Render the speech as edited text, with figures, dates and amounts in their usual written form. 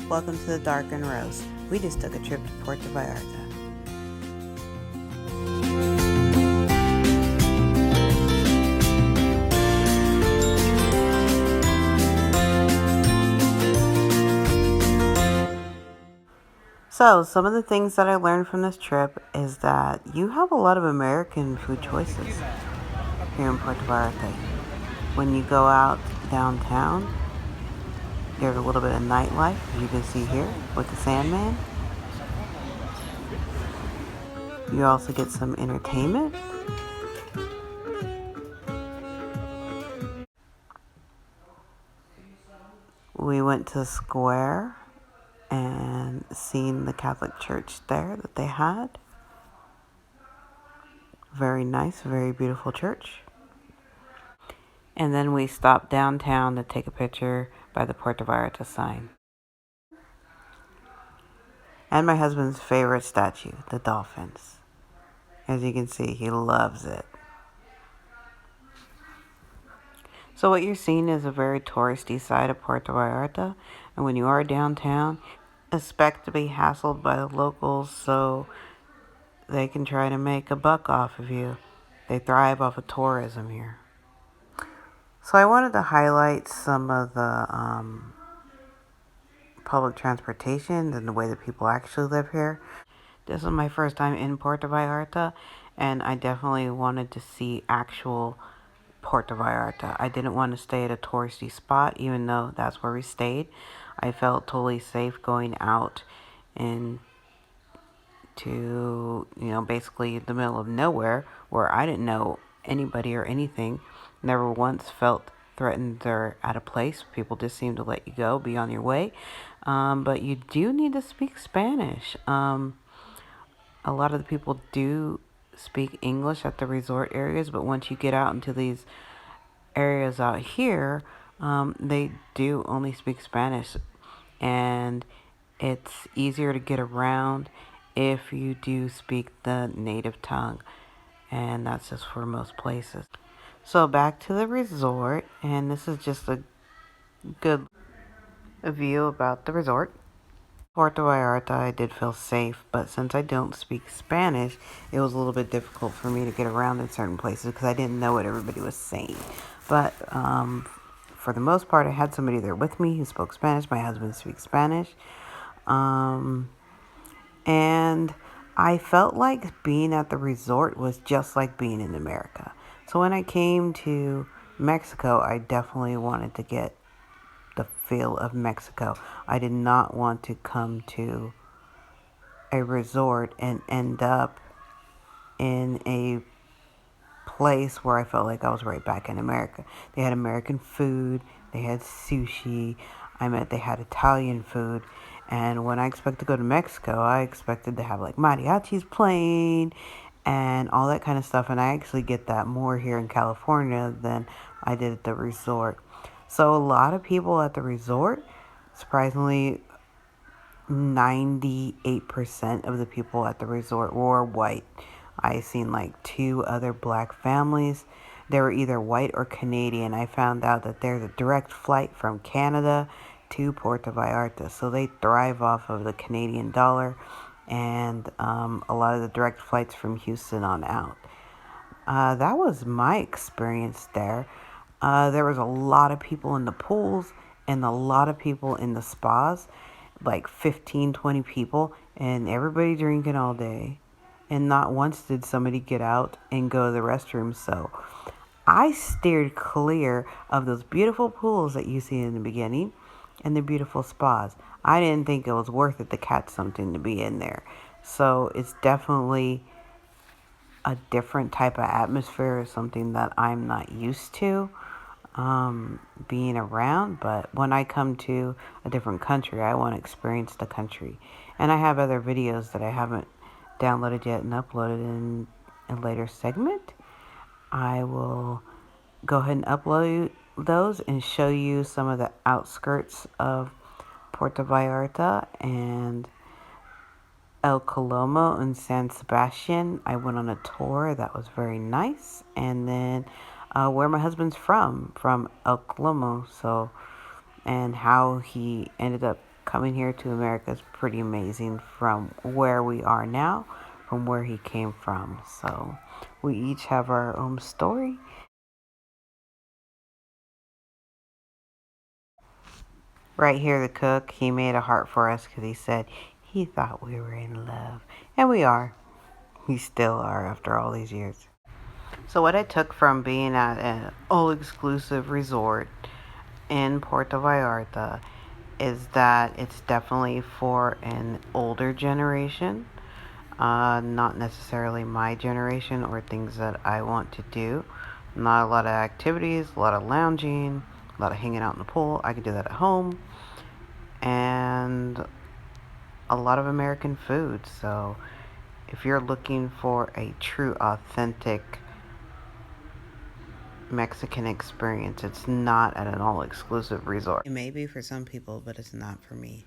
Welcome to the Dark and Rose. We just took a trip to Puerto Vallarta. So, some of the things that I learned from this trip is that you have a lot of American food choices here in Puerto Vallarta. When you go out downtown, there's a little bit of nightlife, as you can see here with the Sandman. You also get some entertainment. We went to the square and seen the Catholic church there that they had. Very nice, very beautiful church. And then we stopped downtown to take a picture by the Puerto Vallarta sign. And my husband's favorite statue, the dolphins. As you can see, he loves it. So what you're seeing is a very touristy side of Puerto Vallarta. And when you are downtown, expect to be hassled by the locals so they can try to make a buck off of you. They thrive off of tourism here. So I wanted to highlight some of the public transportation and the way that people actually live here. This is my first time in Puerto Vallarta, and I definitely wanted to see actual Puerto Vallarta. I didn't want to stay at a touristy spot, even though that's where we stayed. I felt totally safe going out into, basically the middle of nowhere where I didn't know anybody or anything. Never once felt threatened or at a place. People just seem to let you go, be on your way. But you do need to speak Spanish. A lot of the people do speak English at the resort areas, but once you get out into these areas out here, they do only speak Spanish, and it's easier to get around if you do speak the native tongue, and that's just for most places. So back to the resort, and this is just a good view about the resort. Puerto Vallarta, I did feel safe, but since I don't speak Spanish, it was a little bit difficult for me to get around in certain places because I didn't know what everybody was saying. But for the most part, I had somebody there with me who spoke Spanish. My husband speaks Spanish. And I felt like being at the resort was just like being in America. So when I came to Mexico, I definitely wanted to get the feel of Mexico. I did not want to come to a resort and end up in a place where I felt like I was right back in America. They had American food, they had sushi, they had Italian food, and when I expected to go to Mexico, I expected to have like mariachis playing and all that kind of stuff, and I actually get that more here in California than I did at the resort. So a lot of people at the resort, surprisingly, 98% of the people at the resort were white. I seen like 2 other black families. They were either white or Canadian. I found out that there's a direct flight from Canada to Puerto Vallarta. So they thrive off of the Canadian dollar and a lot of the direct flights from Houston on out. That was my experience there. There was a lot of people in the pools and a lot of people in the spas, like 15, 20 people, and everybody drinking all day. And not once did somebody get out and go to the restroom. So I steered clear of those beautiful pools that you see in the beginning and the beautiful spas. I didn't think it was worth it to catch something to be in there. So it's definitely a different type of atmosphere, something that I'm not used to being around. But when I come to a different country, I want to experience the country. And I have other videos that I haven't downloaded yet and uploaded in a later segment. I will go ahead and upload those and show you some of the outskirts of Puerto Vallarta and El Colomo and San Sebastian. I went on a tour that was very nice. And then where my husband's from El Colomo, and how he ended up coming here to America is pretty amazing from where we are now, from where he came from. So we each have our own story. Right here, the cook, he made a heart for us because he said he thought we were in love. And we are. We still are after all these years. So, what I took from being at an all exclusive resort in Puerto Vallarta is that it's definitely for an older generation, not necessarily my generation or things that I want to do. Not a lot of activities, a lot of lounging, a lot of hanging out in the pool. I could do that at home. And a lot of American food. So if you're looking for a true, authentic Mexican experience, it's not at an all exclusive resort. It may be for some people, but it's not for me.